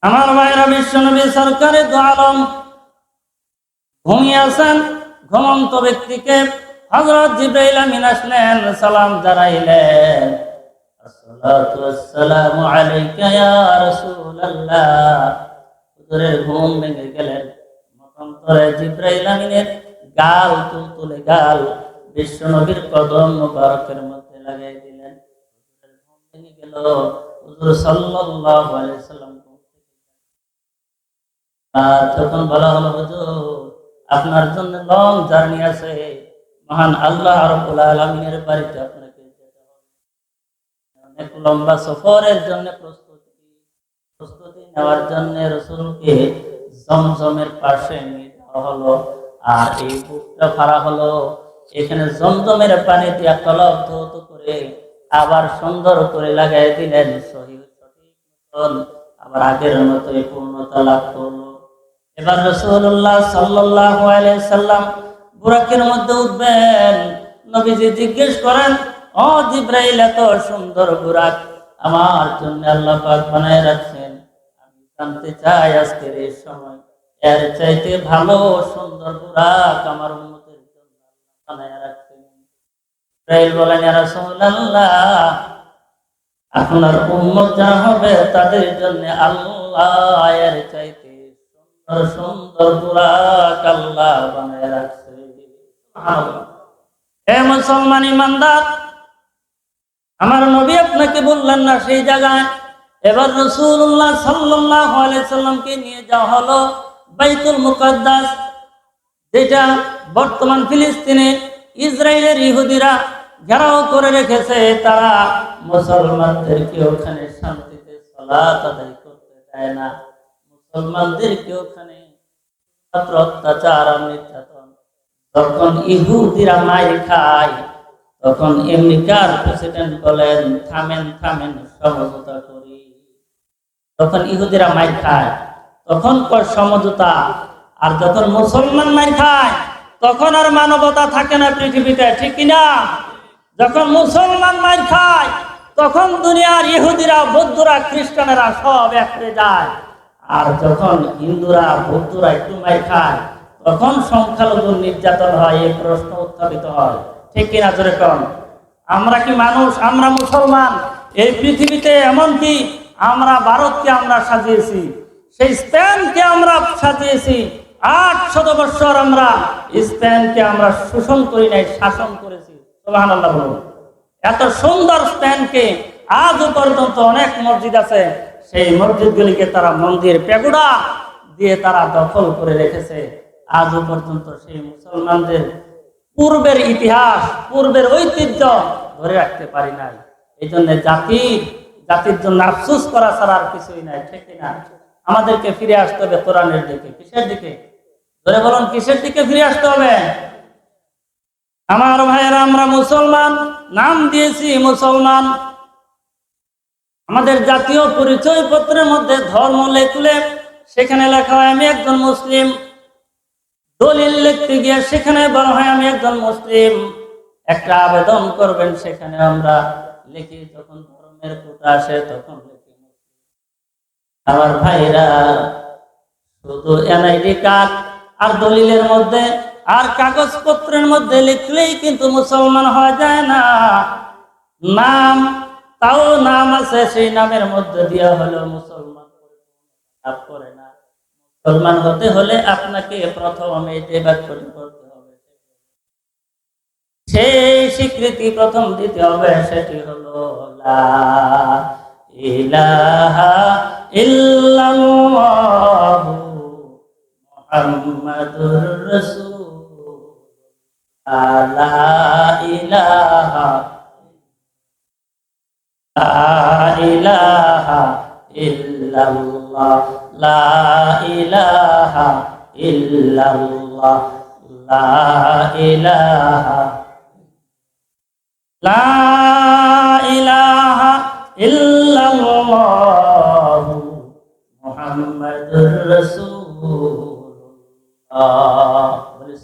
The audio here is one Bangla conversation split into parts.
আমার ভাইরা, বিশ্বনবী সরকারে দু আলম ঘুমিয়ে আছেন। ঘুমন্ত ব্যক্তিকে হযরত জিবরাইল আমিন আসলেন, সালাম জানাইলেন, আসসালাতু ওয়াসসালামু আলাইকা ইয়া রাসূলুল্লাহ। হুজুরের ঘুম ভেঙে গেলেন। মতান্তরে জিবরাইল আমিনের গাল তুলে গাল বিশ্বনবীর কদম মুবারকের মধ্যে লাগাই দিলেন। হুজুরের ঘুম ভেঙে গেল। হুজুর সাল্লাল্লাহু আলাইহি সাল্লাম তখন বলা হলো, হুজুর আপনার জন্য লং জার্নি আছে, মহান আল্লাহ রাব্বুল আলামিনের বাড়িতে আপনাকে যেতে হবে। অনেক লম্বা সফরের জন্য প্রস্তুতি নেওয়ার জন্য রাসূলকে জমজমের পাশে নিয়ে যাওয়া হলো। আর এই বুকটা ফাড়া হলো। এখানে জমজমের পানি দিয়ে কলব ধৌত করে আবার সুন্দর করে লাগাই দিলেন। সঠিক মতন আবার আগের মতোই পূর্ণতা লাভ করলো। এবার রাসূলুল্লাহ সাল্লাল্লাহু আলাইহি সাল্লাম বুরাকের মধ্যে উঠবেন। নবীজি জিজ্ঞেস করেন, ও জিবরাইল, এত সুন্দর বুরাক আমার জন্য আল্লাহ পাক বানায় রাখছেন, আমি জানতে চাই আজকের এই সময় এর চাইতে ভালো সুন্দর বুরাক আমার উম্মতের জন্য বানায় রাখছেন। জিবরাইল বলেন, ইয়া রাসূলুল্লাহ, আপনার উম্মত যারা হবে তাদের জন্য আল্লাহ এর চাইতে সুন্দর বুরাক আল্লাহ বানায় রাখছে। হে মুসলমান ইমানদার, আমার নবী আপনাকে বললেন না সেই জায়গায়। এবার রাসূলুল্লাহ সাল্লাল্লাহু আলাইহি সাল্লামকে নিয়ে যাওয়া হলো বাইতুল মুকাদ্দাস, যেটা বর্তমান ফিলিস্তিনে ইসরায়েলের ইহুদিরা ঘেরাও করে রেখেছে। তারা মুসলমানদেরকে ওখানে শান্তিতে সালাত আদায় করতে দেয় না। মুসলমানদেরকে ওখানে অত্যাচার আর নির্যাতন। তখন ইহুদিরা মাইর খায়, তখন আমেরিকার প্রেসিডেন্ট বলেন, থামেন থামেন, সমঝোতা করি। তখন ইহুদিরা মাইর খায়, তখন সমঝোতা। আর যখন মুসলমান মাইর খায় তখন আর মানবতা থাকে না পৃথিবীতে, ঠিক কিনা? যখন মুসলমান মাইর খায় তখন দুনিয়ার ইহুদিরা, বৌদ্ধরা, খ্রিস্টানেরা সব এক হয়ে যায়। আর যখন হিন্দুরা, বৌদ্ধরা একটু মাইর খায় তখন সংখ্যালঘু নির্যাতন হয়। এই প্রশ্ন উত্থাপিত হয়, ঠিক কিনা? জোরে কন। আমরা কি মানুষ? আমরা মুসলমান। এই পৃথিবীতে এমনকি আমরা ভারতকে আমরা সাজিয়েছি, সেই স্পেনকে আমরা সাজিয়েছি। 800 বছর আমরা স্পেনকে আমরা শোষণ করি নাই, শাসন করেছি। সুবহানাল্লাহ বলুন। এত সুন্দর স্পেনকে আজও পর্যন্ত অনেক মসজিদ আছে, সেই মসজিদগুলিকে তারা মন্দির পেগুড়া দিয়ে তারা দখল করে রেখেছে। আজও পর্যন্ত সেই মুসলমানদের পূর্বের ইতিহাস, পূর্বের ঐতিহ্য ধরে রাখতে পারি নাই। এই জন্য জাতির জন্য আফসোস করা ছাড়া আর কিছুই নাই, ঠিক না? আমাদেরকে ফিরে আসতে হবে কোরআনের দিকে। কিসের দিকে? ধরে বলুন, কিসের দিকে ফিরে আসতে হবে? আমার ভাইয়েরা, আমরা মুসলমান, নাম দিয়েছি মুসলমান। আমাদের জাতীয় পরিচয় পত্রের মধ্যে ধর্ম লেখলে সেখানে লেখা হয় আমি একজন মুসলিম। দলিল লিখতে গিয়ে সেখানে বলা হয় আমি একজন মুসলিম। একটা আবেদন করবেন, সেখানে আমরা লিখি, যখন ধর্মের কোটা আসে তখন লিখি। আমার ভাইরা, শুধু এনআইডি কার্ড আর দলিলের মধ্যে আর কাগজপত্রের মধ্যে লিখলেই কিন্তু মুসলমান হওয়া যায় না। নাম, তাও নাম আছে, সেই নামের মধ্যে দেওয়া হলো মুসলমান লাভ করে না। মুসলমান হতে হলে আপনাকে প্রথমে যে বাক্যটি করতে হবে, সেই স্বীকৃতি প্রথম দিতে হবে, সেটি হলো লা ইলাহা ইল্লাল্লাহু মুহাম্মাদুর রাসূলুল্লাহ। লা ইলাহা ইল্লাল্লাহ, লা ইলাহা ইল্লাল্লাহ, লা ইলাহা ইল্লাল্লাহ মুহাম্মাদুর রাসূলুল্লাহ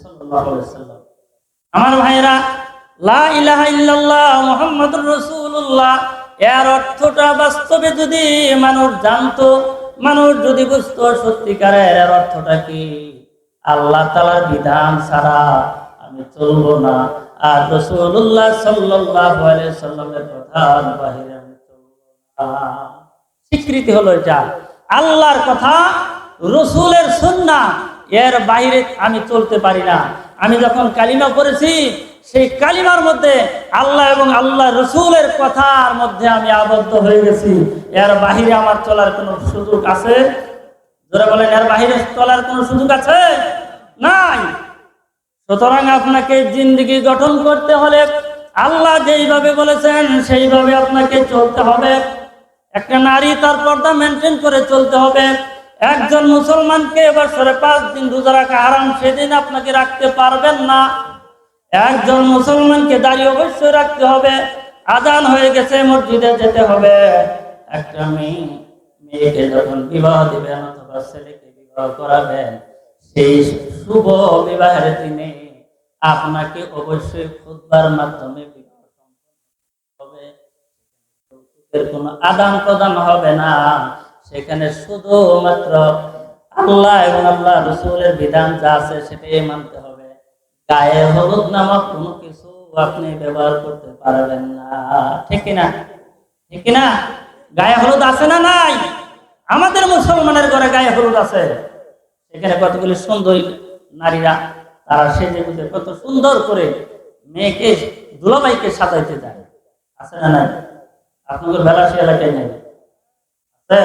সাল্লাল্লাহু আলাইহি ওয়াসাল্লাম। আমার ভাইরা, লা ইলাহা ইল্লাল্লাহ মুহাম্মাদুর রাসূলুল্লাহ এর অর্থটা বাস্তবে যদি মানুষ জানতো মানুষ যদি বুঝতো সত্যিকারের এর অর্থটা কি, আল্লাহ তাআলার বিধান ছাড়া আমি চলবো না, আর রাসূলুল্লাহ সাল্লাল্লাহু আলাইহি সাল্লামের কথার বাইরে আমি চলবো না। স্বীকৃতি হলো এটা, আল্লাহর কথা, রসুলের সুন্নাহ, এর বাইরে আমি চলতে পারি না। আমি যখন কালিমা পড়েছি, সেই কালিমার মধ্যে আল্লাহ এবং আল্লাহ রসুলের কথার মধ্যে আমি আবদ্ধ হয়ে গেছি। এর বাহিরে আমার চলার কোনো সুযোগ আছে? যারা বলেন এর বাহিরে চলার কোনো সুযোগ আছে? নাই। সুতরাং আপনাকে জিন্দেগি গঠন করতে হলে আল্লাহ যেইভাবে বলেছেন সেইভাবে আপনাকে চলতে হবে। একটা নারী তার পর্দা মেনটেন করে চলতে হবে। একজন মুসলমানকে বছরে 5 দিন রোজা রাখা হারাম, সেদিন আপনাকে রাখতে পারবেন না। একজন মুসলমানকে দাঁড়িয়ে অবশ্যই রাখতে হবে। আজান হয়ে গেছে, মসজিদে যেতে হবে। একটা মেয়েকে যখন বিবাহ দিবেন অথবা ছেলেকে বিবাহ করাবেন, সেই শুভ বিবাহের দিনে আপনাকে অবশ্যই খুতবার মাধ্যমে বিবাহ হবে। কোনো আদান প্রদান হবে না, সেখানে শুধুমাত্র আল্লাহ এবং আল্লাহ রসুলের বিধান যা আছে সেটাই মানতে হবে। গায়ে হলুদ নামক কোনো কিছু আপনি ব্যবহার করতে পারবেন না। ঠিক কিনা? ঠিক কিনা? গায়ে হলুদ আছে না নাই? আমাদের মুসলমানের ঘরে গায়ে হলুদ আছে। সেখানে কতগুলি সুন্দরী নারীরা তারা সেজে গুজে কত সুন্দর করে মেয়েকে, দুলাভাইকে সাজাইতে যায়। আছে না নাই? আপনাদের বেলাসী এলাকায় নেই আছে?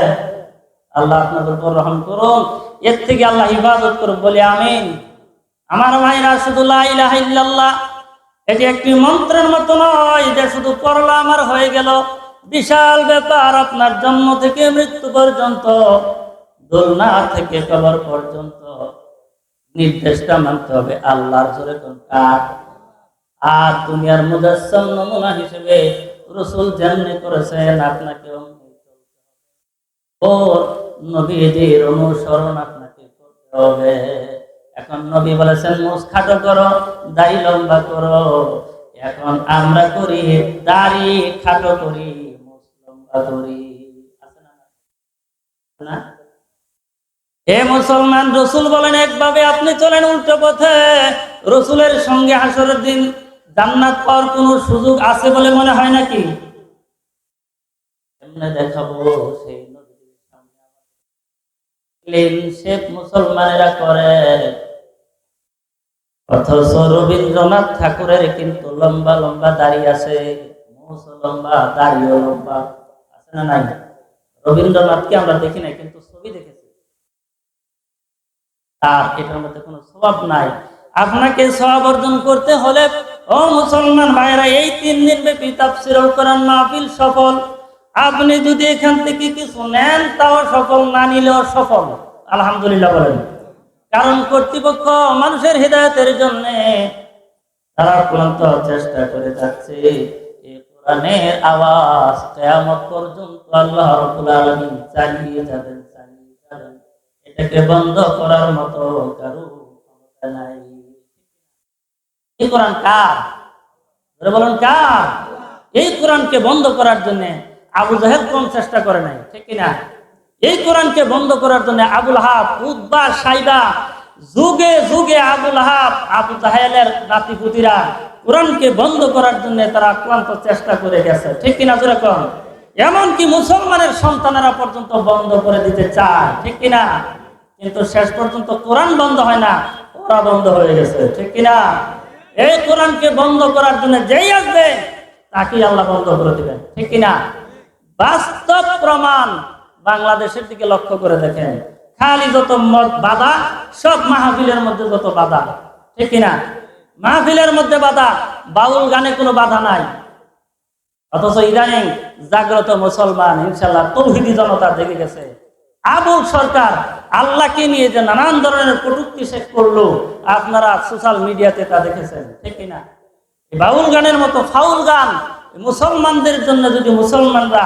আল্লাহ আপনাদের উপর রহম করুন, এর থেকে আল্লাহ ইবাদত করুন, বলি আমিন। আমার ভাইরা, শুধু লা ইলাহা ইল্লাল্লাহ এটি একটি মন্ত্রের মতো নয় যে শুধু পড়লাম আর হয়ে গেল। বিশাল ব্যাপার। আপনার জন্ম থেকে মৃত্যু পর্যন্ত, দোলনা থেকে কবর পর্যন্ত নির্দেশটা মানতে হবে আল্লাহর। জোরে কোন কার? আর দুনিয়ার মুজাসসাম নমুনা হিসেবে রাসূল যেমনি করেছেন আপনাকেও ও নবীজির অনুসরণ আপনাকে করতে হবে। এখন নবী বলেছেন মুখ খাটো করো, দাড়ি লম্বা করো। এখন আমরা করি দাড়ি খাটো করি, মুখ লম্বা করি। আছে না? হে মুসলমান, রসুল বলেন একভাবে, আপনি চলেন উল্টো পথে। রসুলের সঙ্গে হাসরের দিন জান্নাত পাওয়ার কোনো সুযোগ আছে বলে মনে হয় নাকি? এমনি দেখাবো সেই নদীর সামনে ক্লিন শেপ মুসলমানেরা করে, অথচ রবীন্দ্রনাথ ঠাকুরের কিন্তু লম্বা লম্বা দাড়ি আছে, মুছ লম্বা, দাড়িও লম্বা। আছে না নাই? রবীন্দ্রনাথকে আমরা দেখি নাই, কিন্তু ছবি দেখেছি। আর এটার মধ্যে কোনো সওয়াব নাই। আপনাকে সওয়াব অর্জন করতে হলে ও মুসলমান ভাইরা, এই 3 দিন ব্যাপী তাফসীরুল কোরআন মাহফিল সফল। আপনি যদি এখান থেকে কিছু নেন তাও সফল, না নিলেও সফল। আলহামদুলিল্লাহ বলেন। কারণ কর্তৃপক্ষ মানুষের হেদায়েতের জন্য তারা অক্লান্ত চেষ্টা করে যাচ্ছে। এই কোরআনের আওয়াজ কিয়ামত পর্যন্ত আল্লাহ রাব্বুল আলামিন চালিয়ে যাবেন। এটাকে বন্ধ করার মতো কারো ক্ষমতা নাই। এই কোরআন কার? বলুন কার? এই কোরআনকে বন্ধ করার জন্য আবু জাহেল কোন চেষ্টা করে নাই, ঠিক কিনা? এই কোরআনকে বন্ধ করার জন্য আবুল আহাব, উতবা, সাইবা, যুগে যুগে আবুল আহাব, আবু জাহেলের নাতিপুতিরা কোরআনকে বন্ধ করার জন্য তারা আক্রান্ত চেষ্টা করে গেছে, ঠিক কিনা? যেরকম এমনকি মুসলমানের সন্তানেরা পর্যন্ত বন্ধ করে দিতে চায়, ঠিক কিনা? কিন্তু শেষ পর্যন্ত কোরআন বন্ধ হয় না, ওরা বন্ধ হয়ে গেছে, ঠিক কিনা? এই কোরআনকে বন্ধ করার জন্য যেই আসবে তাকে আল্লাহ বন্ধ করে দিবেন, ঠিক কিনা? বাস্তব প্রমাণ। বাংলাদেশের দিকে লক্ষ্য করে দেখেন, খালি যত বাধা, সব মাহফিলের মধ্যে যত বাধা, ঠিক কিনা? মাহফিলের মধ্যে বাধা, বাউল গানে কোনো বাধা নাই। অথচ ইদানিং জাগ্রত মুসলমান ইনশাআল্লাহ তৌহিদি জনতা দেখে গেছে আবুল সরকার আল্লাহকে নিয়ে যে নানান ধরনের কটূক্তি শেষ করলো, আপনারা সোশ্যাল মিডিয়াতে তা দেখেছেন, ঠিক কিনা? বাউল গানের মতো ফাউল গান মুসলমানদের জন্য যদি মুসলমানরা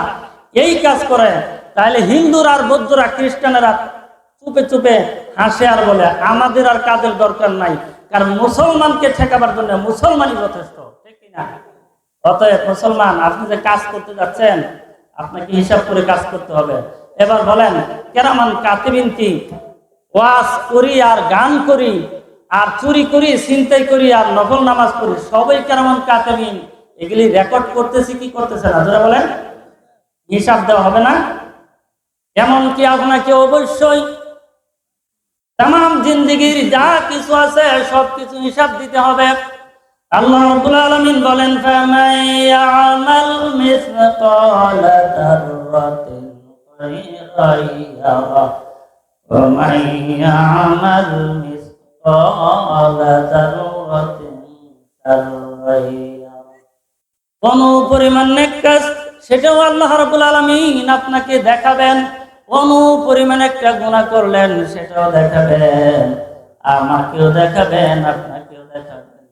এই কাজ করে, তাহলে হিন্দুরা আর বৌদ্ধরা, খ্রিস্টানেরা চুপে চুপে হাসে আর বলে আমাদের আর কাজের দরকার নাই, কারণ মুসলমানকে ঠেকাবার জন্য মুসলমানই যথেষ্ট, ঠিক কিনা? অতএব মুসলমান, আপনি যে কাজ করতে যাচ্ছেন আপনাকে হিসাব করে কাজ করতে হবে। এবার বলেন কেরামান কাতিবিন কি? ওয়াজ করি আর গান করি আর চুরি করি, ছিনতাই করি আর নফল নামাজ পড়ি, সবাই কেরামান কাতিবিন। এগুলি রেকর্ড করতেছি কি করতেছে না, যারা বলেন হিসাব দেওয়া হবে না? এমনকি আপনাকে অবশ্যই তামাম জিন্দেগির যা কিছু আছে সবকিছু হিসাব দিতে হবে। আল্লাহ রাব্বুল আলামিন বলেন ফামান ইয়ামাল মিসকালা যাররাতিন খায়রান ইয়ারা ওয়া মান ইয়ামাল মিসকালা যাররাতিন শাররান ইয়ারা। কোন পরিমাণ নেক কাজ সেটাও আল্লাহ রাব্বুল আলামিন আপনাকে দেখাবেন, কোন পরিমাণ একটা গুনাহ করলেন সেটাও দেখাবেন, আমাকেও দেখাবেন, আপনাকেও দেখাবেন।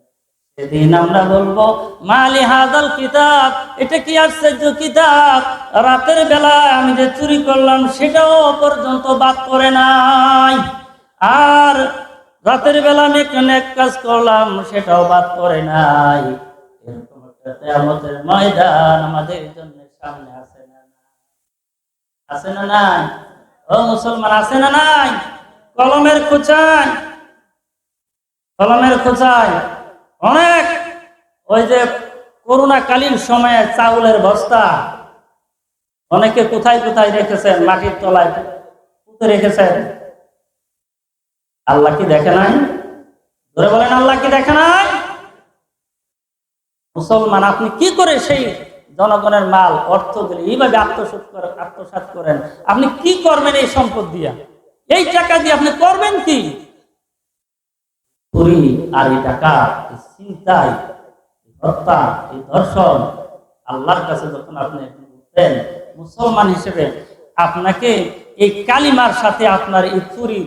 সেদিন আমরা বলবো মালি হাদাল কিতাব, এটা কি আশ্চর্য কিতাব, রাতের বেলা আমি যে চুরি করলাম সেটাও পর্যন্ত বাদ পড়ে নাই, আর রাতের বেলা আমি নেক কাজ করলাম সেটাও বাদ পড়ে নাই। এরকম একটা কিয়ামতের ময়দান আমাদের জন্য সামনে আছে না? আছে না নাই? ও মুসলমান, আছে না নাই? কলমের খোঁচায়, কলমের খোঁচায় অনেক, ওই যে করোনাকালীন সময়ে চাউলের বস্তা অনেকে কোথায় কোথায় রেখেছেন, মাটির তলায় পুঁতে রেখেছেন। আল্লাহ কি দেখে নাই? ধরে বলেন আল্লাহ কি দেখে নাই? মুসলমান, আপনি কি করে সেই জনগণের মাল অর্থগুলি এইভাবে আত্মসাৎ করেন? আপনি কি করবেন এই সম্পদ দিয়া? এই টাকা দিয়ে আপনি করবেন কি? চুরি আর এই টাকা, এই ছিনতাই, এই হত্যা, এই ধর্ষণ, আল্লাহর কাছে যখন আপনি উঠবেন মুসলমান হিসেবে, আপনাকে এই কালিমার সাথে আপনার এই চুরি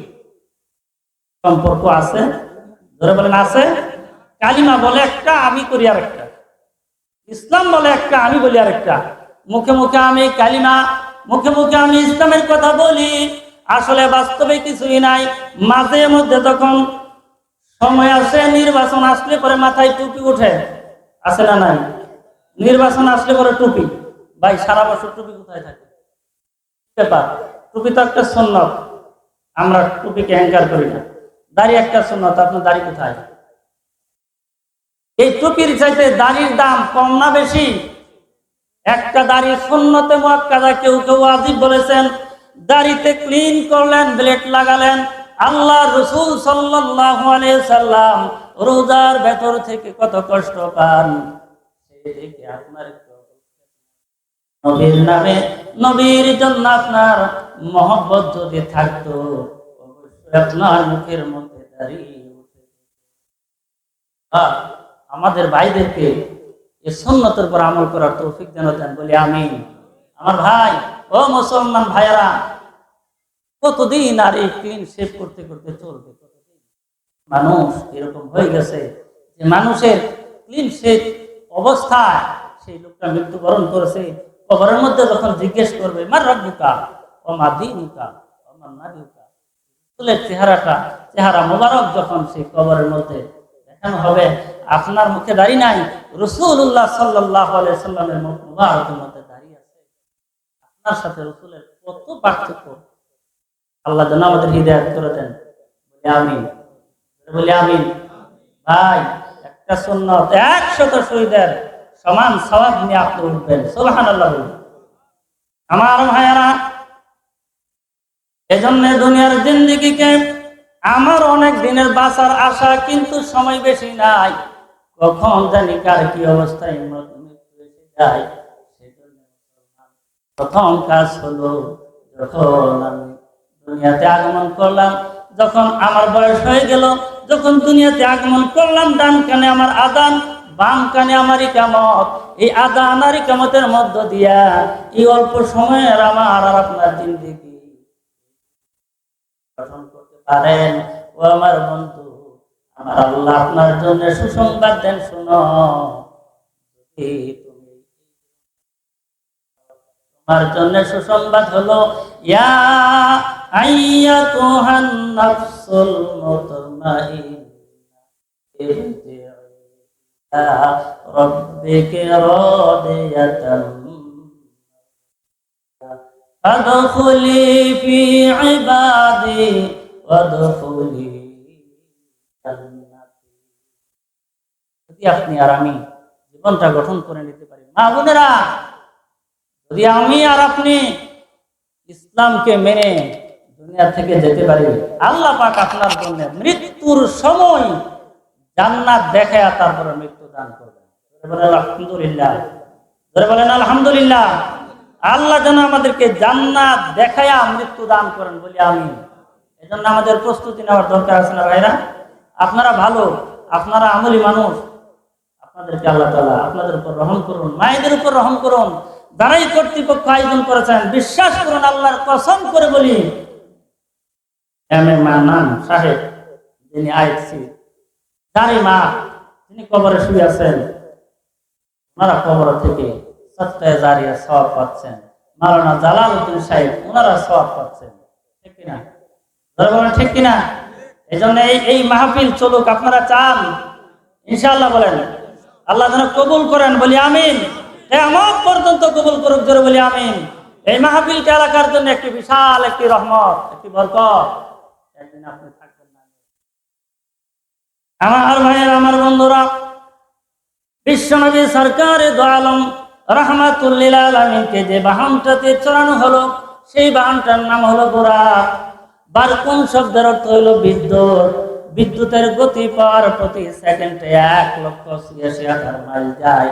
সম্পর্ক আছে? ধরে বলেন আছে? কালিমা বলে একটা, আমি করি আর একটা। ইসলাম বলে একটা, আমি বলি আর একটা। মুখে মুখে আমি কালিমা, মুখে মুখে আমি ইসলামের কথা বলি, আসলে বাস্তবে কিছুই নাই। মাঝে মধ্যে তখন সময় আসে, নির্বাচন আসলে পরে মাথায় টুপি উঠে, আছে না নাই? নির্বাচন আসলে পরে টুপি, ভাই সারা বছর টুপি কোথায় থাকে? ব্যাপার, টুপি তো একটা সুন্নত, আমরা টুপিকে অ্যাঙ্কার করি না। দাড়ি একটা সুন্নত, আপনার দাড়ি কোথায়? এই টুপির চাইতে দাড়ির দাম কম না বেশি? একটা দাড়ি সুন্নতে মুআক্কাদা, কেউ কেউ ওয়াজিব বলেছেন। দাড়িতে ক্লিন করলেন, ব্লেড লাগালেন, আল্লাহ রাসূল সাল্লাল্লাহু আলাইহি সাল্লাম রোজার ভেতর থেকে কত কষ্ট পান, সেই দেখে আপনার নবীর নামে, নবীর জন্য আপনার মহব্বত যদি থাকতো, অবশ্যই আপনার মুখের মধ্যে দাঁড়িয়ে উঠে। আমাদের ভাইদেরকে এই সুন্নতের উপর আমল করার তৌফিক যেন দেন, বলি আমিন। আমার ভাই, ও মুসলমান ভাইয়েরা, কতদিন আর এই ক্লিন শেভ করতে করতে চলবে? কতদিন? মানুষ এরকম হয়ে গেছে যে মানুষের ক্লিন শেভ অবস্থায় সেই লোকটা মৃত্যুবরণ করেছে, কবরের মধ্যে যখন জিজ্ঞেস করবে মার রাব্বুকা ও মা দীনুকা ও মা নাবিয়ুকা, চুলের চেহারা মোবারক যখন সেই কবরের মধ্যে দেখানো হবে, আপনার মুখে দাড়ি নাই, রাসূলুল্লাহ সাল্লাল্লাহু আলাইহি সাল্লামের মুখ মুবারকের মধ্যে দাড়ি আছে। আপনার সাথে রাসূলের কত পার্থক্য! আল্লাহ যেন আমাদের হিদায়াত করে দেন, বলি আমিন, বলি আমিন। ভাই, একটা সুন্নত 100 শহীদের সমান সওয়াব নিয়ে আপনি উঠবেন, সুবহানাল্লাহ বলুন। আমার ভাইয়েরা, এজন্য দুনিয়ার জিন্দেগিকে আমার অনেক দিনের বাঁচার আশা, কিন্তু সময় বেশি নাই, কখন জানি কার কি অবস্থায় মৃত্যু এসে যায়। সেজন্য প্রথম কাজ হলো, যখন আমি দুনিয়াতে আগমন করলাম, যখন আমার বয়স হয়ে গেল, যখন দুনিয়াতে আগমন করলাম, ডান কানে আমার আযান, বাম কানে আমার ইকামত। এই আযান আর ইকামতের মধ্য দিয়া এই অল্প সময়ের আমার আর আপনার জিন্দেগি গঠন করতে পারেন। ও আমার বন্ধু, আমার আল্লাহ আপনার জন্য সুসংবাদ দেন, শুনো, তোমার জন্য সুসংবাদ হলো, ইয়া আইয়াতুহান নাফসুল মুতমাইন্নাহ ইরজি'i ইলা রাব্বিকি রাদিয়াতাম ফাদখুলি ফি ইবাদি ওয়াদখুলি জান্নাতি। যদি আপনি আর আমি জীবনটা গঠন করে নিতে পারি, মা বোনেরা, যদি আমি আর আপনি ইসলামকে মেনে দুনিয়া থেকে যেতে পারি, আল্লাহ পাক আপনার জন্য মৃত্যুর সময় জান্নাত দেখায়া তারপরে মৃত্যু দান করবেন। বলেন আলহামদুলিল্লাহ, ধরে বলেন আলহামদুলিল্লাহ। আল্লাহ যেন আমাদেরকে জান্নাত দেখায়া মৃত্যু দান করেন বলি আমি। এজন্য আমাদের প্রস্তুতি নেওয়ার দরকার আছে না ভাইরা? আপনারা ভালো, আপনারা আমলি মানুষ, আপনাদেরকে আল্লাহ তাআলা আপনাদের উপর রহম করুন, মায়েদের উপর রহম করুন। যারাই কর্তৃপক্ষ আয়োজন করেছেন, বিশ্বাস করুন, আল্লাহর কসম করে বলি, এম এ মান্নান সাহেব যিনি আইসি, যারই মা তিনি কবরে শুয়ে আছেন, ওনারা কবর থেকে সদকায়ে জারিয়া সওয়াব পাচ্ছেন। মাওলানা জালালউদ্দিন সাহেব ওনারা সওয়াব পাচ্ছেন, ঠিক কিনা? বলেন ঠিক কিনা? এই জন্য এই মাহফিল চলুক, আপনারা চান ইনশাআল্লাহ? বলেন আল্লাহ যেন কবুল করেন বলি আমিন। কিয়ামত পর্যন্ত কবুল করুক, জোরে বলি আমিন। এই মাহফিলটা এলাকার জন্য একটি বিশাল একটি রহমত, একটি বরকত। একদিন আপনি থাকবেন না। আমার ভাইয়ের, আমার বন্ধুরা, বিশ্বনবী সরকারে দো আলম রাহমাতুল লিল আলামিনকে যে বাহনটাতে চড়ানো হলো, সেই বাহনটার নাম হলো বুরাক। বারকুন শব্দের অর্থ হলো বিদ্যুৎ। বিদ্যুতের গতি পাওয়ার প্রতি সেকেন্ডে 1,86,000 মাইল যায়।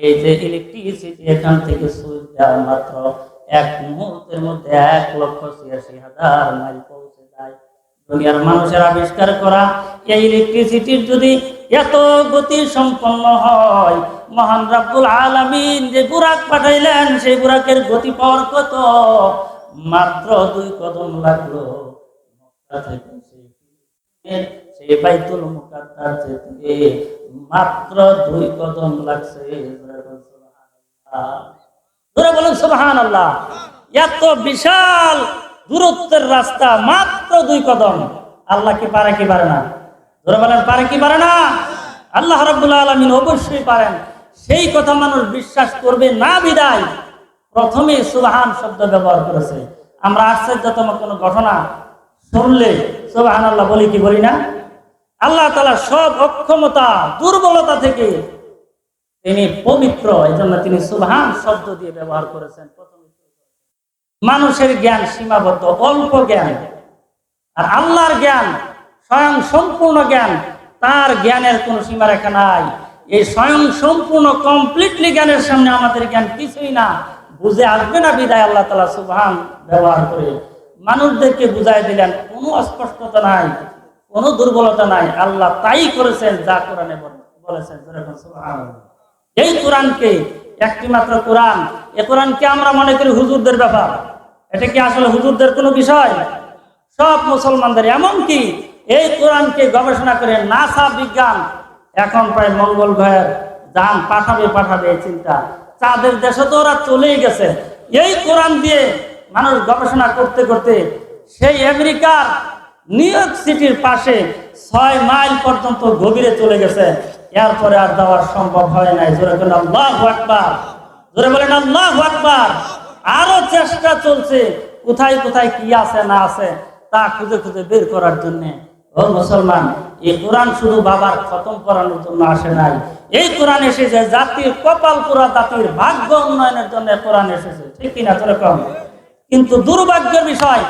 এই যে ইলেকট্রিসিটি এখান থেকে সুইচ দেওয়া মাত্র 1 মুহূর্তের মধ্যে 1,86,000 মাইল পৌঁছে যায়। দুনিয়ার মানুষের আবিষ্কার করা এই ইলেকট্রিসিটির যদি এত গতি সম্পন্ন হয়, মহান রব্বুল আলামিন যে বুরাক পাঠাইলেন, সেই বুরাকের গতি পাওয়ার কত? মাত্র 2 কদম লাগলো মক্কা থেকে সেই বাইতুল মুকাদ্দাস যেতে মাত্র 2 কদম লাগছে। জোরে বলেন সুবহানাল্লাহ। এত বিশাল দূরত্বের রাস্তা মাত্র 2 কদম। আল্লাহ কি পারে কি পারে না? জোরে বলেন পারে কি পারে না? আল্লাহ রাব্বুল আলামিন অবশ্যই পারেন। সেই কথা মানুষ বিশ্বাস করবে না বিদায় প্রথমে সুবহান শব্দ ব্যবহার করেছে। আমরা আশ্চর্যতম কোনো ঘটনা শুনলে সুবহানাল্লাহ বলি কি বলি না? আল্লাহ তাআলা সব অক্ষমতা, দুর্বলতা থেকে তিনি পবিত্র, এই জন্য তিনি সুবহান শব্দ দিয়ে ব্যবহার করেছেন। মানুষের জ্ঞান সীমাবদ্ধ, অল্প জ্ঞান, আর আল্লাহর জ্ঞান স্বয়ং সম্পূর্ণ জ্ঞান। তার জ্ঞানের কোনো সীমারেখা নাই। এই স্বয়ং সম্পূর্ণ কমপ্লিটলি জ্ঞানের সামনে আমাদের জ্ঞান কিছুই না, বুঝে আসবে না বিদায় আল্লাহ তাআলা সুবহান ব্যবহার করে মানুষদেরকে বুঝাই দিলেন। কোনো অস্পষ্টতা নাই, কোনো দুর্বলতা নাই। আল্লাহ তাই করেছেন যা কোরআনে বলেছেন। সুবহানাল্লাহ। এই কোরআনকে একটি মাত্র কোরআন, এই কোরআনকে আমরা মনে করি হুজুরদের ব্যাপার। এটা কি আসলে হুজুরদের কোনো বিষয়? সব মুসলমানদের। এমনকি এই কোরআনকে গবেষণা করে নাসা বিজ্ঞান এখন প্রায় মঙ্গল গ্রহের যান পাঠাবে চিন্তা। চাঁদের দেশে তো ওরা চলেই গেছে। এই কোরআন দিয়ে মানুষ গবেষণা করতে করতে সেই আমেরিকার নিউ ইয়র্ক সিটির পাশে 6 মাইল পর্যন্ত গভীরে চলে গেছে। এরপরে আর যাওয়ার সম্ভব হয় নাই। জোরে বলেন আল্লাহু আকবার, জোরে বলেন আল্লাহু আকবার। আরো চেষ্টা চলছে কোথায় কোথায় কি আছে না আছে তা খুঁজে খুঁজে বের করার জন্য। ও মুসলমান, এই কোরআন শুধু বাবার খতম করানোর জন্য আসে নাই। এই কোরআন এসেছে জাতির কপাল পুরা, জাতির ভাগ্য উন্নয়নের জন্য কোরআন এসেছে, ঠিক কিনা? যেরকম কিন্তু দুর্ভাগ্যের বিষয়,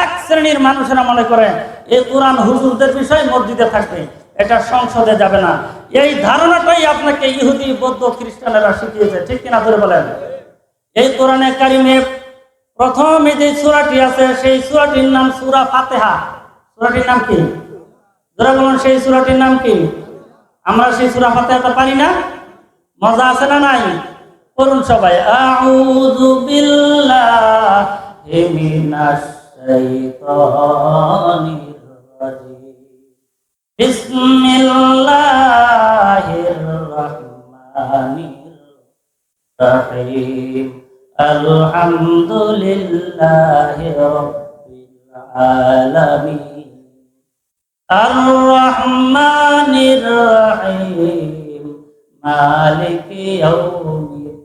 এক শ্রেণীর মানুষেরা মনে করে এই কোরআন হুজুরদের বিষয়, মসজিদে থাকবে, এটা সংসদে যাবে না। এই ধারণাটাই আপনাকে ইহুদি, বৌদ্ধ, খ্রিস্টানেরা শিখিয়েছে, ঠিক কিনা? ধরে বলেন। এই কোরআনে কারিমে প্রথমে যে সূরাটি আছে সেই সূরাটির নাম সূরা ফাতিহা। সূরাটির নাম কি? যারা বলেন সেই সূরাটির নাম কি? আমরা সেই সূরা ফাতিহাটা পারি না? মজা আছে না নাই? করুন সবাই। আউযু বিল্লাহি মিনাশ শাইতানির রাজিম। বিসমিল্লাহির রাহমানির রাহিম। আলহামদুলিল্লাহি রাব্বিল আলামিন। আর-রাহমানির রাহিম। মালিকি ইয়াউমিদ্দিন।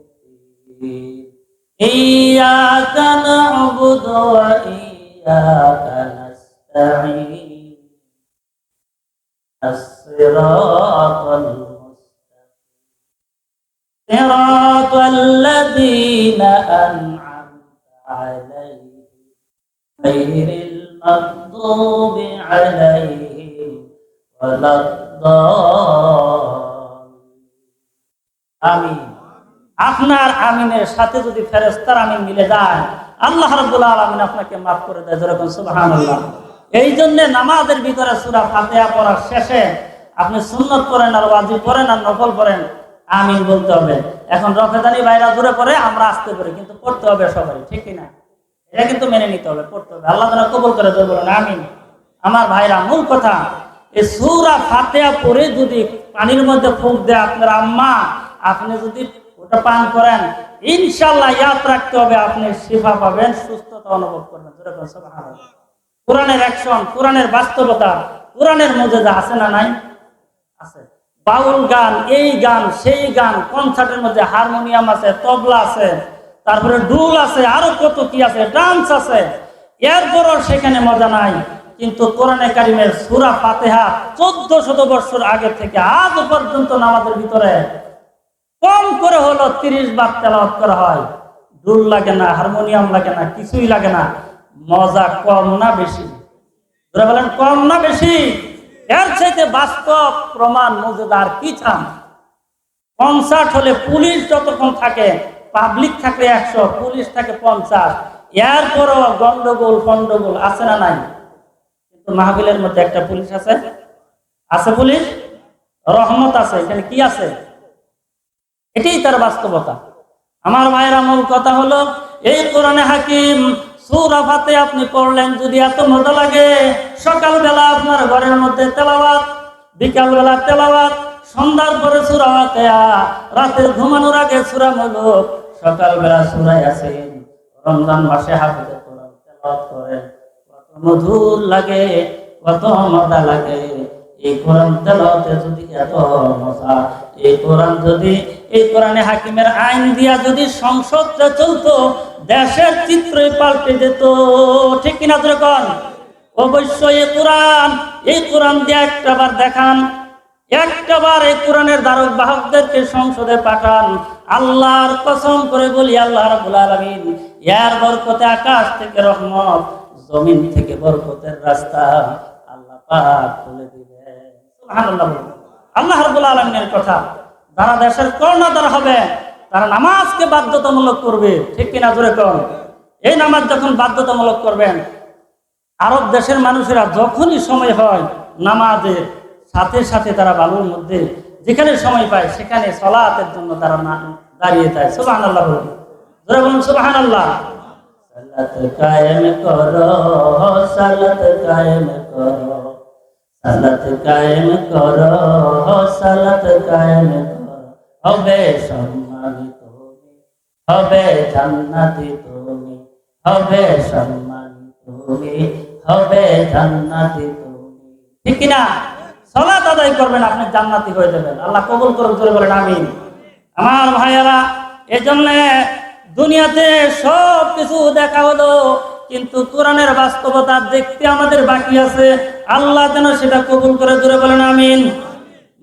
ইয়্যাকা না'বুদু ওয়া ইয়্যাকা নাস্তাঈন আস-সিরাতাল صراط الذين أنعمت عليهم غير المغضوب عليهم ولا الضالين آمين আপনার আমিনের সাথে যদি ফেরেশতার আমিন মিলে যায় আল্লাহ রাব্বুল আলামিন আপনাকে maaf করে দেয় যেরকম সুবহানাল্লাহ। এই জন্য নামাজের ভিতরে সূরা ফাতিহা পড়ার শেষে আপনি সুন্নত পড়েন আর ওয়াজিব পড়েন আর নফল পড়েন আমিন বলতে হবে। এখন রফেদানি ভাইরা দূরে পড়ে আমরা আসতে পারি কিন্তু পড়তে হবে সবাই, ঠিক কিনা? এটা কিন্তু মেনে নিতে হবে, পড়তে হবে। আল্লাহ তাআলা কবুল করে দেয়, বলেন আমিন। আমার ভাইরা, মূল কথা এই সূরা ফাতিহা পড়ে যদি পানির মধ্যে ফুঁক দেয় আপনার আম্মা, আপনি যদি ওটা পান করেন ইনশাআল্লাহ ইয়াদ রাখতে হবে আপনি শিফা পাবেন, সুস্থতা অনুভব করবেন। যেরকম সুবহানাল্লাহ। কোরআনের অ্যাকশন, কোরআনের বাস্তবতা, কোরআনের মুজিজা আছে না নাই? আছে। বাউল গান, এই গান, সেই গান, কনসার্টের মধ্যে হারমোনিয়াম আছে, তবলা আছে, তারপরে ডুল আছে, আরো কত কি আছে, ডান্স আছে, এরপরও সেখানে মজা নাই। কিন্তু কোরআনে কারিমের সূরা ফাতিহা 1400 বছর আগে থেকে আজ পর্যন্ত নামাজের ভিতরে কম করে হলো 30 বার তেলাওয়াত করা হয়। ডুল লাগে না, হারমোনিয়াম লাগে না, কিছুই লাগে না। মজা কম না বেশি? ধরে বলেন কম না বেশি? এর চাইতে বাস্তব প্রমাণ মজুদার কি চান? কনসার্ট হলে পুলিশ যতক্ষণ থাকে, পাবলিক থাকে 100, পুলিশ থাকে 50, এরপরও গন্ডগোল আছে না নাই? কিন্তু মাহফিলের মধ্যে একটা পুলিশ আছে, আছে পুলিশ, রহমত আছে, এখানে কি আছে? এটাই তার বাস্তবতা। আমার ভাইয়ের মূল কথা হলো এই কোরআনে হাকিম সূরা ফাতিহা আপনি পড়লেন যদি এত মজা লাগে, সকালবেলা আপনার ঘরের মধ্যে তেলাওয়াত, বিকালবেলা তেলাওয়াত, সন্ধ্যার পরে সূরা ফাতিহা, রাতের ঘুমানোর আগে সূরা মুলুক, সকালবেলা সূরা ইয়াসিন, রমজান মাসে হাফেজে কোরআন তেলাওয়াত করেন, কত মধুর লাগে, কত মজা লাগে। এই কোরআন তেলাওয়াতে যদি এত মজা, এই কোরআন যদি, এই কোরআনে হাকিমের আইন দিয়া যদি সংসদটা চলতো, দেশের চিত্রই পাল্টে যেত, ঠিক কিনা? যখন অবশ্যই এই কোরআন দিয়ে একটাবার দেখান, একটাবার এই কোরআনের ধারক বাহকদেরকে সংসদে পাঠান। আল্লাহর কসম করে বলি, আল্লাহ রাব্বুল আলামিন এর বরকতে আকাশ থেকে রহমত, জমিন থেকে বরকতের রাস্তা আল্লাহ পাক খুলে দিবেন। সুবহানাল্লাহ। আল্লাহ রাব্বুল আলামিনের কথা, যারা দেশের কর্ণধার হবে তারা নামাজকে বাধ্যতামূলক করবে, ঠিক কিনা? জোরে কোন? এই নামাজ যখন বাধ্যতামূলক করবেন, আরব দেশের মানুষেরা যখনই সময় হয় নামাজের সাথে সাথে তারা বালুর মধ্যে যেখানে সময় পায় সেখানে সালাতের জন্য তারা দাঁড়িয়ে যায়। সুবহানাল্লাহ বলুন, জোরে বলুন সুবহানাল্লাহ। সালাত কায়েম করো, সালাত কায়েম করো, সালাত কায়েম করো, সালাত কায়েম করো, হবে সম্মানিত তুমি, হবে জান্নাতি তুমি, হবে সম্মানিত তুমি, হবে জান্নাতি তুমি, ঠিক কিনা? সালাত আদায় করবেন, আপনি জান্নাতি হয়ে যাবেন। আল্লাহ কবুল করুন, জোরে বলেন আমিন। আমার ভাইয়েরা, এজন্য দুনিয়াতে সব কিছু দেখা হলো, কিন্তু কোরআনের বাস্তবতা দেখতে আমাদের বাকি আছে। আল্লাহ যেন সেটা কবুল করে, জোরে বলেন আমিন।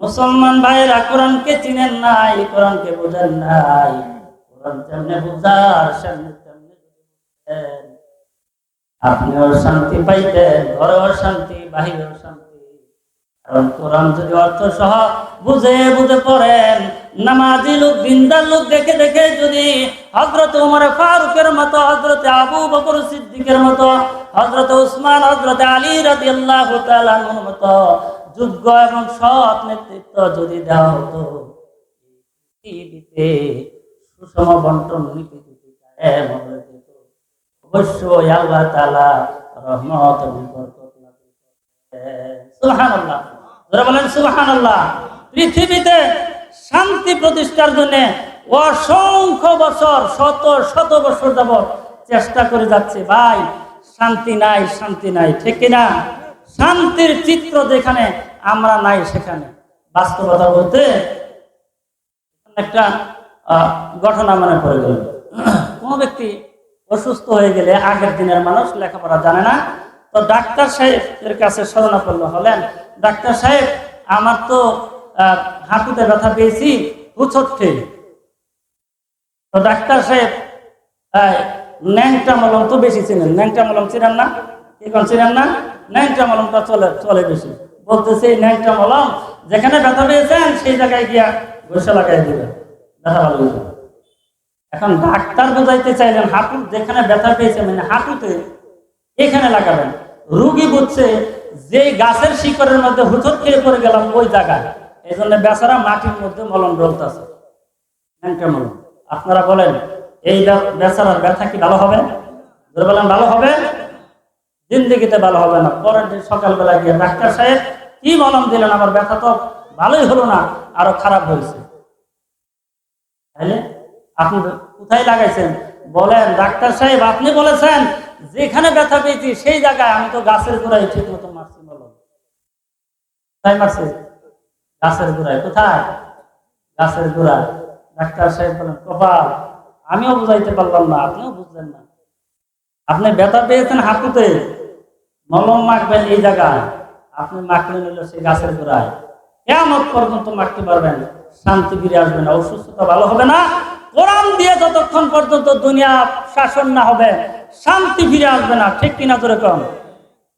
মুসলমান ভাইয়েরা, কোরআনকে চিনেন নাই, কোরআনকে বোঝেন নাই। কোরআন যেমনে বুঝার সামনে তেমনি আপনিও শান্তি পাইতেন, ঘরেও শান্তি, বাহিরেও শান্তি। কারণ কোরআন যদি অর্থ সহ বুঝে বুঝে পড়েন, নামাজি লোক, দিনদার লোক দেখে দেখে যদি হযরত ওমর ফারুকের মতো, হযরত আবু বকর সিদ্দিকের মতো, হযরত উসমান, হযরত আলী রাদিয়াল্লাহু তাআলা আনহুর মতো যোগ্য এবং সৎ নেতৃত্ব যদি দেওয়া হতো, পৃথিবীতে সুষম বন্টন নীতি কায়েম হয়ে যেত। অবশ্যই আল্লাহ তাআলা রহমত এবং বরকত নাযিল করবেন। সুবহানাল্লাহ, যারা বলেন সুবহানাল্লাহ। পৃথিবীতে শান্তি প্রতিষ্ঠার জন্য অসংখ্য বছর, শত শত বছর যাবত চেষ্টা করে যাচ্ছে। ভাই, শান্তি নাই, শান্তি নাই, ঠিক কিনা? শান্তির চিত্র যেখানে আমরা নাই সেখানে। বাস্তবতা বলতে একটা ঘটনা মনে পড়ে গেল। কোনো ব্যক্তি অসুস্থ হয়ে গেলে আগের দিনের মানুষ লেখাপড়া জানে না, তো ডাক্তার সাহেবের কাছে শরণাপন্ন হলেন। ডাক্তার সাহেব, আমার তো হাঁটুতে ব্যথা পেয়েছি, হুচটছে। তো ডাক্তার সাহেব ন্যাংটা মলম তো বেশি চিনেন, ন্যাংটা মলম চিনেন না? এখন চিনেন না? ন্যাংটা মলমটা চলে চলে বেশি। বলতেছে এই ন্যাংটা মলম যেখানে ব্যথা পেয়েছেন সেই জায়গায় গিয়া ঘষে লাগাই দিবেন, ব্যথা ভালো হয়ে যাবে। এখন ডাক্তার বোঝাইতে চাইলেন হাঁটু যেখানে ব্যথা পেয়েছে মানে হাঁটুতে এখানে লাগাবেন। রুগী বুঝছে যে গাছের শিকড়ের মধ্যে হুচট খেয়ে পড়ে গেলাম ওই জায়গায়, এই জন্য বেচারা মাটির মধ্যে মলম ডলতেছে, ন্যাংটা মলম। আপনারা বলেন এই বেচারার ব্যথা কি ভালো হবে? বলেন ভালো হবে? জিন্দেগিতে ভালো হবে না। পরের দিন সকালবেলা গিয়ে ডাক্তার সাহেব কি মলম দিলেন, আমার ব্যথা তো ভালোই হলো না, আরো খারাপ হয়েছে। তাহলে আপনি কোথায় লাগাইছেন? বলেন ডাক্তার সাহেব আপনি বলেছেন যেখানে ব্যথা পেয়েছি সেই জায়গায়, আমি তো গাছের গোড়ায় ঠিক মতো মারছি মলম। কোথায় মারছে? গাছের গোড়ায়। কোথায়? গাছের গোড়ায়। ডাক্তার সাহেব বলেন কপাল, আমিও বুঝাইতে পারলাম না, আপনিও বুঝলেন না। আপনি ব্যথা পেয়েছেন হাঁটুতে, মলম মাখবেন এই জায়গায়, আপনি মাখলেন হলো সেই গাছের গোড়ায়। কিয়ামত পর্যন্ত মাখতে পারবেন, শান্তি ফিরে আসবে না, অসুস্থতা ভালো হবে না। কোরআন দিয়ে যতক্ষণ পর্যন্ত দুনিয়া শাসন না হবে শান্তি ফিরে আসবে না। ঠিক কিনা জোরে কম?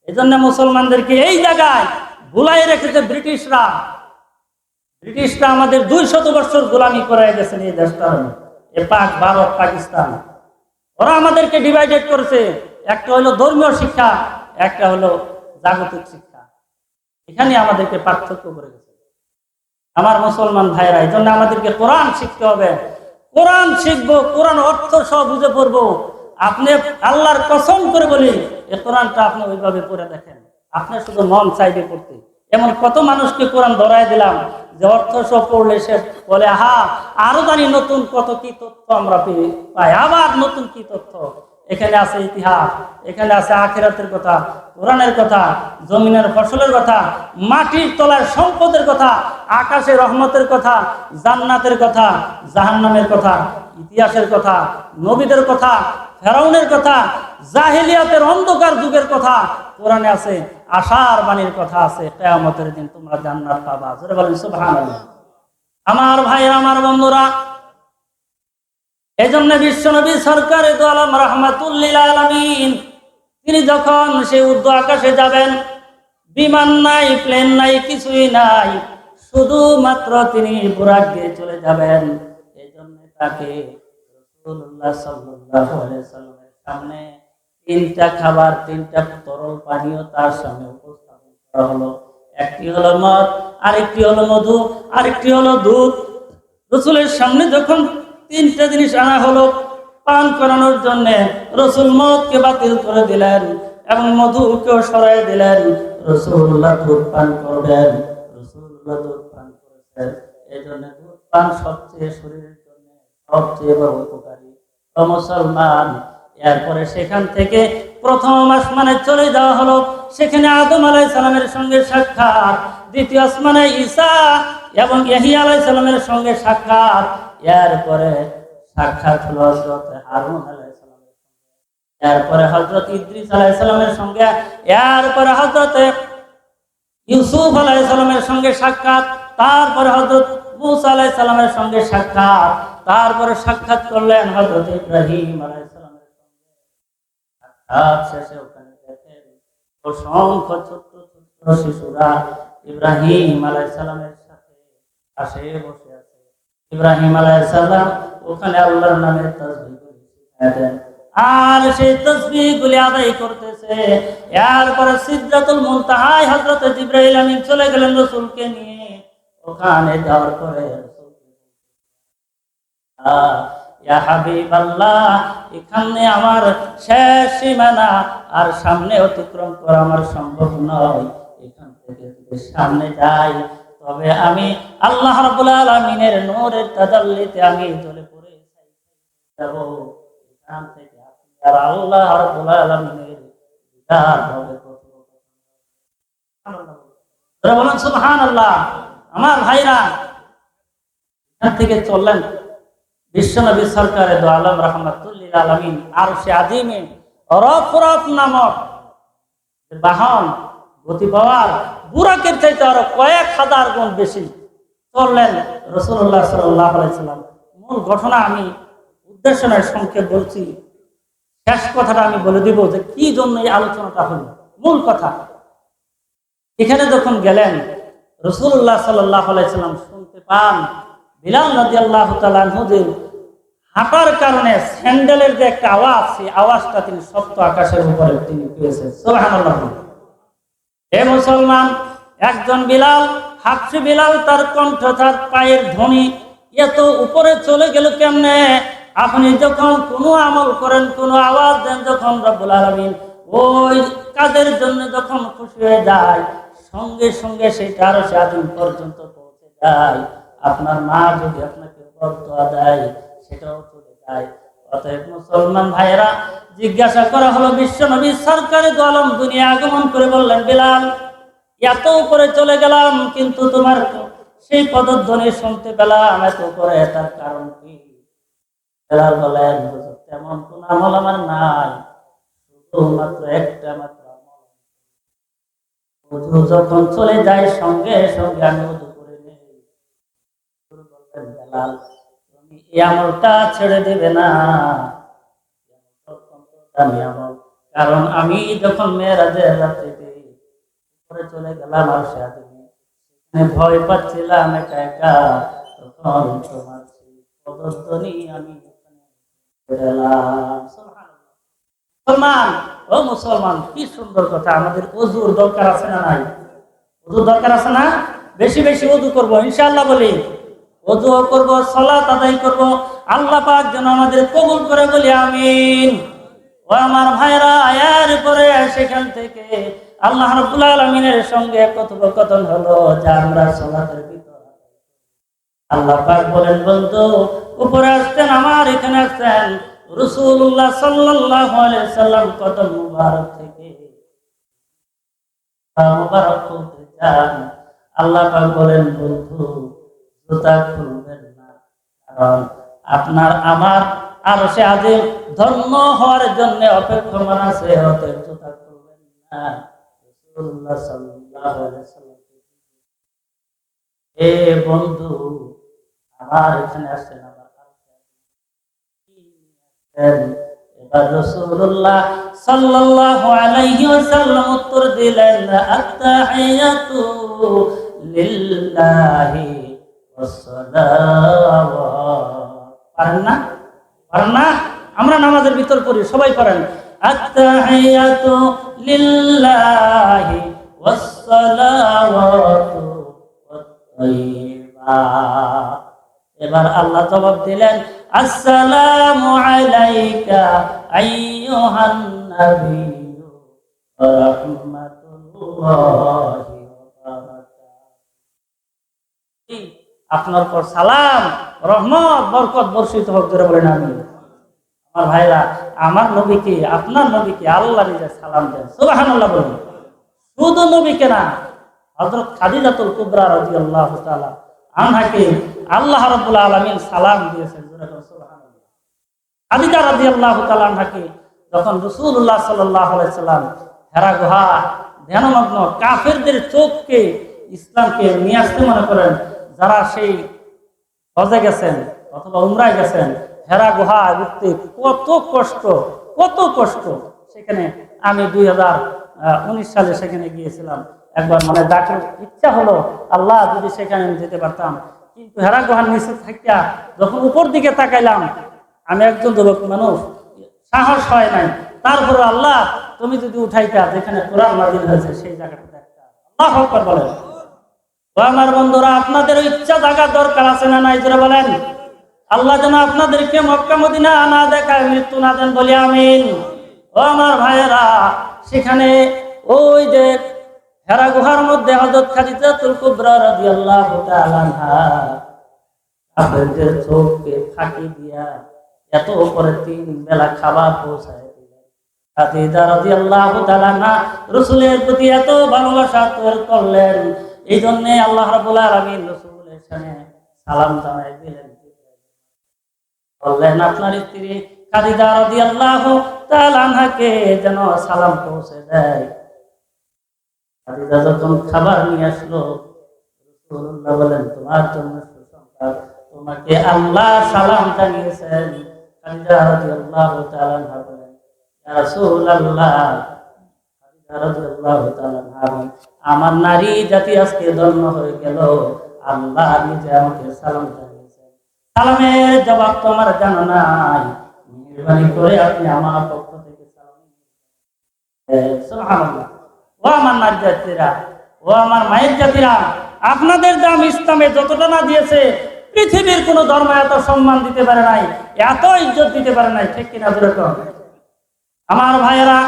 এই জন্য মুসলমানদেরকে এই জায়গায় ভুলাই রেখেছে ব্রিটিশরা। ব্রিটিশরা আমাদের 200 বছর গোলামি করাই গেছেন এই দেশটা, এ পাক, ভারত, পাকিস্তান। ওরা আমাদেরকে ডিভাইডেড করেছে, একটা হলো ধর্মীয় শিক্ষা, একটা হলো জাগতিক শিক্ষা। এখানে আমাদেরকে পার্থক্য করে গেছে। আমার মুসলমান ভাইরা, এই জন্য আমাদেরকে কোরআন শিখতে হবে। কোরআন শিখবো, কোরআন অর্থ সব বুঝে পড়বো। আপনি আল্লাহর কসম করে বলি, এই কোরআনটা আপনি ওইভাবে পড়ে দেখেন, আপনার শুধু মন চাইবে পড়তে। এমন কত মানুষকে কোরআন ধরাই দিলাম যে অর্থ সব পড়লে সে বলে আহা আরো জানি নতুন কত কি তথ্য আমরা পাই, আবার নতুন কি তথ্য। এখানে আছে ইতিহাস, এখানে আছে আখিরাতের কথা, কোরআনের কথা, জমিনের ফসলের কথা, মাটির তলার সম্পদের কথা, আকাশের রহমতের কথা, জান্নাতের কথা, জাহান্নামের কথা, ইতিহাসের কথা, নবীদের কথা, ফেরাউনের কথা, জাহেলিয়াতের অন্ধকার যুগের কথা কোরআনে আছে। আশার বাণীর কথা আছে, কিয়ামতের দিন তোমরা জান্নাত পাবা। জোরে বলেন সুবহানাল্লাহ। আমার ভাইরা, আমার বন্ধুরা, এই জন্য বিশ্বনবী সরকারে দু আলম রাহমাতুল লিল আলামিন তিনি যখন সেই উর্দু আকাশে যাবেন, বিমান নাই, প্লেন নাই, কিছুই নাই, শুধুমাত্র তিনি বুরাক দিয়ে চলে যাবেন। এই জন্য তাকে রাসূলুল্লাহ সাল্লাল্লাহু আলাইহি ওয়াসাল্লামের সামনে 3টা খাবার, 3টা তরল পানীয় তার সামনে উপস্থাপন করা হলো। একটি হলো মদ, আরেকটি হলো মধু, আরেকটি হলো দুধ। রাসূলের সামনে যখন 3টা জিনিস আনা হলো পান করানোর জন্য, রাসূল মদকে বাতিল করে দিলেন এবং মধুকেও সরাই দিলেন। রাসূলুল্লাহ দুধ পান করবেন। রাসূলুল্লাহ দুধ পান করেছেন, এই জন্য দুধ পান সবচেয়ে শরীরের জন্য সবচেয়ে বড় উপকারী। ও মুসলমান, এরপরে সেখান থেকে প্রথম আসমানে চলে যাওয়া হলো। সেখানে আদম আলাইহিস সালামের সঙ্গে সাক্ষাৎ। দ্বিতীয় আসমানে ঈসা এবং ইয়াহইয়া আলাইহিস সালামের সঙ্গে সাক্ষাৎ। এরপরে সাক্ষাৎ হলো হযরত হারুন আলাইহিস সালামের সঙ্গে, এরপরে হযরত ইদ্রিস আলাইহিস সালামের সঙ্গে, এরপরে হযরত ইউসুফ আলাইহিস সালামের সঙ্গে সাক্ষাৎ, তারপরে হযরত মুসা আলাইহিস সালামের সঙ্গে সাক্ষাৎ, তারপরে সাক্ষাৎ করলেন হযরত ইব্রাহিম আলাইহিস সালামের সঙ্গে। সাক্ষাৎ শেষে ওখানে দেখেন অসংখ্য ছোট্ট ছোট্ট শিশুরা ইব্রাহিম আলাইহিস সালামের সাথে পাশে বসে আছে। ইব্রাহিম আলাইহিস সালাম ওখানে আল্লাহর নামে তাসবিহ শিখাতেন, আর সেই তাসবিহগুলি আদায় করতেছে। এরপরে সিদরাতুল মুনতাহায় হযরত জিবরাইল আমিন চলে গেলেন রাসূলকে নিয়ে। ওখানে যাওয়ার পরে ইয়া হাবিবাল্লাহ, এখানে আমার শেষ সীমানা, আর সামনে অতিক্রম করা আমার সম্ভব নয়। এখান থেকে যদি সামনে যাই তবে আমি আল্লাহ রাব্বুল আলামিনের নূরের তাজাল্লিতে আমি জ্বলে পড়ে যাব। এখান থেকে আর আল্লাহ রাব্বুল আলামিনের দিদার হবে। বলুন সুবহানাল্লাহ। আমার ভাইরা, এখান থেকে চললেন বিশ্বনবী সরকারে দো আলম রাহমাতুল্লিল আলামিন আরশে আজিমে রফরফ নামক বাহন গতি পাওয়ার বুরাকের চাইতে আরো কয়েক হাজার গুণ বেশি চললেন রাসূলুল্লাহ সাল্লাল্লাহু আলাইহি সাল্লাম। মূল ঘটনা আমি উদ্দেশ্য নয়, সংক্ষেপ বলছি। শেষ কথাটা আমি বলে দিব যে কি জন্য এই আলোচনাটা হলো। মূল কথা, এখানে যখন গেলেন রাসূলুল্লাহ সাল্লাল্লাহু আলাইহি সাল্লাম শুনতে পান বিলাল রাদিয়াল্লাহু তাআলা আনহু যে হাঁটার কারণে স্যান্ডেলের যে একটা আওয়াজ, সেই আওয়াজটা তিনি সপ্ত আকাশের উপরে তিনি পেয়েছেন। সুবহানাল্লাহ। হে মুসলমান, একজন বিলাল, হাফসি বিলাল, তার কণ্ঠ, তার পায়ের ধ্বনি এত উপরে চলে গেল কেমনে? আপনি যখন কোনো আমল করেন, কোনো আওয়াজ দেন, যখন রব্বুল আলামিন ওই কাজের জন্য যখন খুশি হয়ে যায়, সঙ্গে সঙ্গে সেটা আরো স্বাধীন পর্যন্ত পৌঁছে যায়। আপনার মা যদি আপনাকে বদদুয়া দেয়, সেটাও চলে যায়। অতএব মুসলমান ভাইয়েরা, জিজ্ঞাসা করা হলো, বিশ্বনবী সরকারে দো আলম দুনিয়া আগমন করে বললেন, বিলাল, এত উপরে চলে গেলাম কিন্তু তোমার সেই পদধ্বনি শুনতে পেলাম এত উপরে, তার কারণ কি? বিলাল বলেন, তেমন কোন আমল আমার নাই, শুধুমাত্র একটা মাত্র আমল। ওযু যখন চলে যায় সঙ্গে সঙ্গে আমি ওযু করে নেই। বললেন, বিলাল, তুমি এই আমলটা ছেড়ে দেবে না, কারণ আমি যখন মেরাজের রাত্রিতে উপরে চলে গেলাম আর সেখানে ভয় পাচ্ছিলাম একা একা, তখন তোমার সেই পদধ্বনি আমি মুসলমান, ও মুসলমান, কি সুন্দর কথা। আমাদের ওযুর দরকার আছে না নাই? ওযুর দরকার আছে না? বেশি বেশি ওযু করবো ইনশাআল্লাহ। বলি ওযু করবো, সালাত আদায় করবো, আল্লাহ পাক যেন আমাদের কবুল করে, বলি আমিন। ও আমার ভাইরা, এর পরে সেখান থেকে আল্লাহ রাব্বুল আলামিনের সঙ্গে কথোপকথন হলো, যা আমরা সালাতের ভিতর আল্লাহ পাক বলেন, বন্ধু উপরে আসতেন, আমার এখানে আসতেন, রাসূলুল্লাহ সাল্লাল্লাহু আলাইহি সাল্লাম কদম মুবারক থেকে মুবারক খুলতে চান। আল্লাহ পাক বলেন, বন্ধু জুতা খুলবেন না, কারণ আপনার আমার আরশে আজিম ধন্য হওয়ার জন্য অপেক্ষমান আছে, অতএব জুতা খুলবেন না। রাসূলুল্লাহ সাল্লাল্লাহু আলাইহি সাল্লাম, এ বন্ধু আমার এখানে আসেন, আমার এবার রাসূলুল্লাহ সাল্লাল্লাহু আলাইহি ওয়াসাল্লাম উত্তর দিলেন, আত-তাহিয়াতু লিল্লাহি ওয়াস-সালাওয়াতু। পারেন না? পারেন না? আমরা নামাজের ভিতর পড়ি, সবাই পারেন, আত-তাহিয়াতু লিল্লাহি ওয়াস-সালাওয়াতু ওয়াত-তাইয়্যিবাত। এবার আল্লাহ জবাব দিলেন, আসসালামু আলাইকা আইয়ুহান নাবিয়্যু ওয়া রাহমাতুল্লাহি ওয়া বারাকাতুহু। আপনার পর সালাম, রহমত, বরকত বর্ষিত হোক। জোরে বলেন আমিন। আমার ভাইরা, আমার নবীকে, আপনার নবীকে আল্লাহ নিজে সালাম দেন। সুবহানাল্লাহ বলুন। শুধু নবীকে না, হযরত খাদিজাতুল কুবরা রাদিয়াল্লাহু তাআলা আনহাকে আল্লাহ রাব্বুল আলামিন সালাম দিয়েছেন। সুবহানাল্লাহ। খাদিজা রাদিয়াল্লাহু তাআলা আনহাকে যখন রাসূলুল্লাহ সাল্লাল্লাহু আলাইহি সাল্লাম হেরা গুহা ধ্যানমগ্ন কাফেরদের চোখকে ইসলামকে নিয়ে আসতে মনে করেন, যারা সেই হজে গেছেন অথবা উমরায় গেছেন, হেরা গুহা উঠতে কত কষ্ট, কত কষ্ট। সেখানে আমি 2019 সালে সেখানে গিয়েছিলাম একবার, মানে ডাকের ইচ্ছা হলো, আল্লাহ যদি সেখানে আমি যেতে পারতাম। কিন্তু হেরা গুহার নিচে থাকিয়া যখন উপর দিকে তাকাইলাম, আমি একজন যুবক মানুষ, সাহস হয় নাই। তারপরে আল্লাহ তুমি যদি উঠাইতা, যেখানে কোরআন নাযিল হয়েছে সেই জায়গাটা দেখতা। আল্লাহু আকবার বলেন। ও আমার বন্ধুরা, আপনাদের ইচ্ছা জাগার দরকার আছে না নাই? জোরে বলেন। আল্লাহ যেন আপনাদেরকে মক্কা মদিনা না দেখায়, মৃত্যু না দেন, বলি আমিন। ও আমার ভাইয়েরা, সেখানে ওই যে হেরা গুহার মধ্যে হযরত খাদিজাতুল কুবরা রাদিয়াল্লাহু তাআলা আনহা কাফেরদের চোখকে ফাঁকি দিয়া এত উপরে 3 বেলা খাবার পৌঁছায় দিলেন। খাদিজা রাদিয়াল্লাহু তাআলা আনহা রাসূলের প্রতি এত ভালোবাসা তৈরি করলেন, এই জন্য আল্লাহ রাব্বুল আলামিন রাসূলের সামনে সালাম জানাই দিলেন। বললেন আপনার স্ত্রী খাদিজা রাদিয়াল্লাহু তাআলা আনহাকে যেন সালাম পৌঁছে দেয়। খাদিজা যখন খাবার নিয়ে আসলো, রাসূলুল্লাহ বলেন তোমার জন্য সুসংবাদ, তোমাকে আল্লাহ সালাম জানিয়েছেন। খাদিজা রাদিয়াল্লাহু তাআলা আনহা বলেন ইয়া রাসূলুল্লাহ, খাদিজা রাদিয়াল্লাহু তাআলা আনহা, আমার নারী জাতি আজকে ধন্য হয়ে গেল, আল্লাহ নিজে আমাকে সালাম জানিয়েছেন। সালামের জবাব তো আমার জানা নাই, মেহেরবানি করে আপনি আমার পক্ষ থেকে সালাম দিন। সুবহানাল্লাহ। ও আমার নারী জাতিরা, ও আমার মায়ের জাতিরা, আপনাদের দাম ইসলামে যতটা না দিয়েছে, পৃথিবীর কোন ধর্ম এত সম্মান দিতে পারে নাই, এত ইজ্জত দিতে পারে নাই, ঠিক কিনা যেরকম। আমার ভাইয়েরা,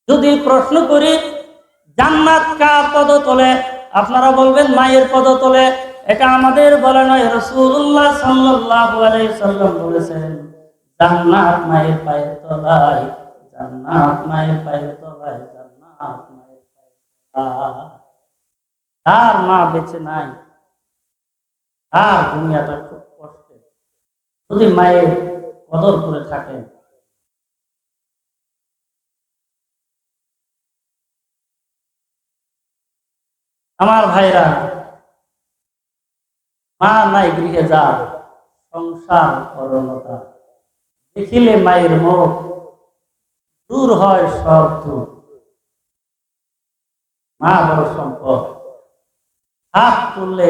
যদি প্রশ্ন করি জান্নাত কার পদতলে, আপনারা বলবেন মায়ের পদতলে। এটা আমাদের বলা নয়, রাসূলুল্লাহ সাল্লাল্লাহু আলাইহি সাল্লাম বলেছেন জান্নাত মায়ের পায়ের তলায়, জান্নাত মায়ের পায়ের তলায়, জান্নাত মায়ের পায়ের তলায়। আর মা বেঁচে নাই, আর দুনিয়াটা খুব কষ্টের। যদি মায়ের কদর করে থাকেন, আমার ভাইরা, মা নাই গৃহে যা, সংসার অরণ্যতা, দেখিলে মায়ের মুখ দূর হয় সব দুঃখ। মা বড় সম্পদ, হাত তুললে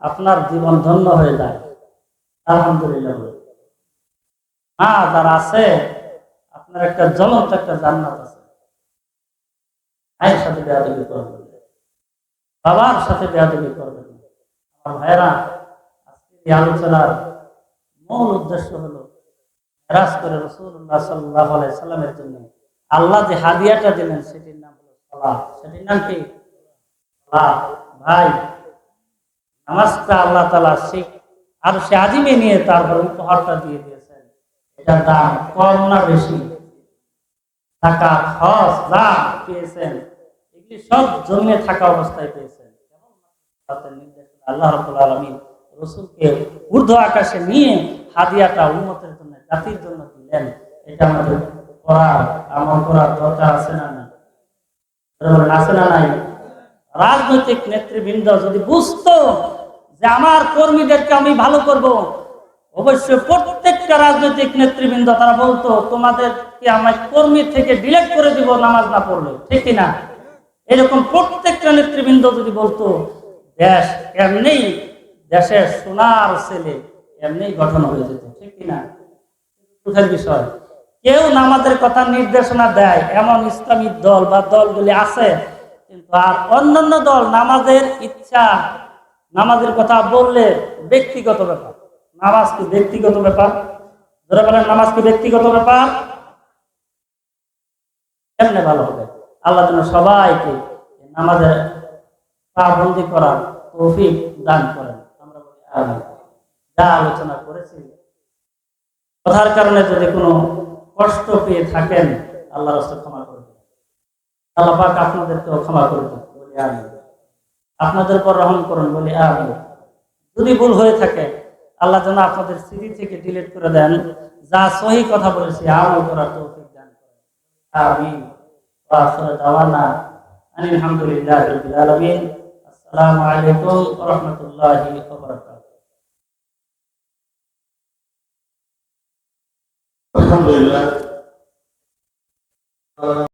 আপনার জীবন ধন্য হয়ে যায়। আলহামদুলিল্লাহ। মা যারা আছে, আপনার একটা জ্বলন্ত একটা জান্নাত আছে। মায়ের সাথে বেয়াদবি করবেন, বাবার সাথে বেয়াদবি করবেন। আমার ভাইরা, আজকে এই আলোচনার মূল উদ্দেশ্য হলো মেরাজ করে রাসূলুল্লাহ সাল্লাল্লাহু আলাইহি সাল্লামের জন্য আল্লাহ যে হাদিয়াটা দিলেন, সেটির নাম হলো সালাত। সেটির নাম কি? সালাত। ভাই, নামাজটা আল্লাহ তাআলা শিখ আর সে আজিমে নিয়ে তারপর উপহারটা দিয়ে দিয়েছেন। এটার দাম কম না বেশি? টাকা খরচ যা পেয়েছেন, এগুলি সব জমিয়ে থাকা অবস্থায় পেয়েছেন। আল্লাহ রাব্বুল আলামিন রাসূলকে ঊর্ধ্ব আকাশে নিয়ে হাদিয়াটা উম্মতের জন্য, জাতির জন্য দিলেন। এটা আমাদের করার, আমল করার দরকার আছে না নাই? আছে না নাই? রাজনৈতিক নেতৃবৃন্দ যদি বুঝতো যে আমার কর্মীদেরকে আমি ভালো করব, অবশ্যই প্রত্যেকটা রাজনৈতিক নেতৃবৃন্দ তারা বলতো তোমাদেরকে আমার কর্মী থেকে ডিলেট করে দিব নামাজ না পড়লে, ঠিক কিনা? এরকম প্রত্যেকটা নেতৃবৃন্দ যদি বলতো, দেশ এমনি, দেশের সোনার ছেলে এমনি গঠন হয়ে যেত, ঠিক কিনা? দুঃখের বিষয়, কেউ নামাজের কথা নির্দেশনা দেয় এমন ইসলামী দল বা দলগুলি আছে, কিন্তু আর অন্যান্য দল নামাজের ইচ্ছা, নামাজের কথা বললে ব্যক্তিগত ব্যাপার। নামাজ কি ব্যক্তিগত ব্যাপার? যারা বলেন নামাজ কি ব্যক্তিগত ব্যাপার, কেমনে ভালো হবে? আল্লাহ যেন সবাইকে নামাজের পাবন্দি করার তৌফিক দান করেন। আমরা বলি আমিন। যা আলোচনা করেছি, কথার কারণে যদি কোনো কষ্ট পেয়ে থাকেন, আল্লাহ রাসূল ক্ষমা করে দেন। আল্লাহ পাক আপনাদেরকেও ক্ষমা করে দেন, বলি আমিন। আপনাদের উপর রহম করুন, বলি আমিন। যদি ভুল হয়ে থাকে, আল্লাহ যেন আপনাদের স্মৃতি থেকে ডিলিট করে দেন। যা সহি কথা বলেছি আমল করার তৌফিক দান করেন, আমিন। ওয়া আখিরু দাওয়ানা আনিল হামদুলিল্লাহি রাব্বিল আলামিন। আসসালামু আলাইকুম ওয়া রাহমাতুল্লাহি ওয়া বারাকাতুহু। আলহামদুলিল্লাহ।